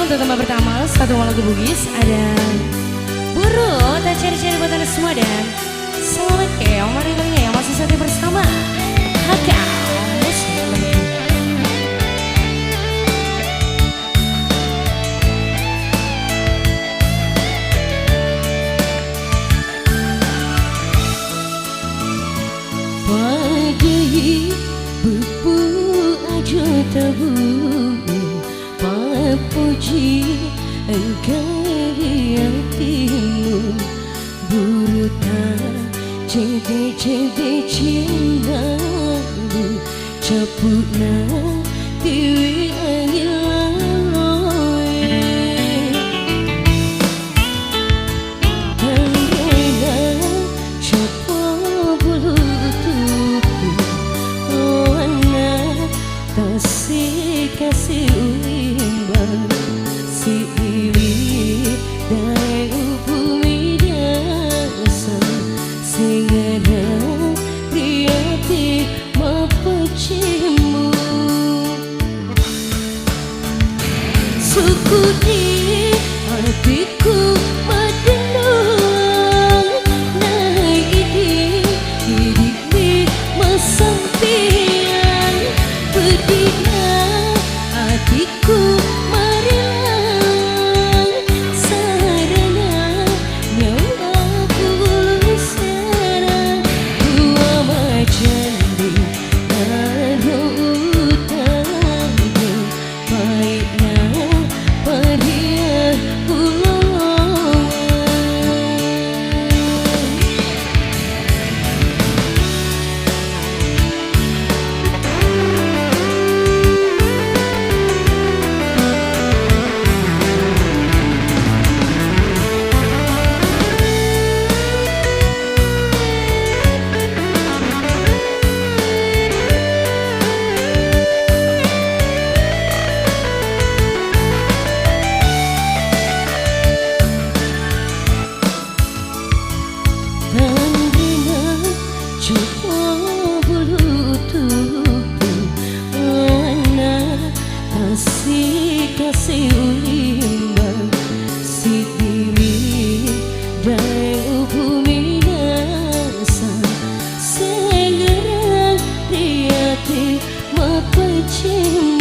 untuk tema pertama, satu lagu Bugis. Ada Buru, tak cari-cari buat anda semua. Dan selamat keong, mari yang masih satu bersama Hakau Muslim. Pagi bebu aja tabu, puji engkau hatimu. Buru tak cede cintamu, capukna tiwi angin laloi. Tanggena capa bulu tubuh, oh anak kasih ulimbang. Si iwi dari bumi dasar, singada riati mapecimu. Suku di hatiku madenang, naik hidup di masampian. Pedihlah hatiku kasih ulimbang. Si diri dari bumi dasar, segera riati mapecimu.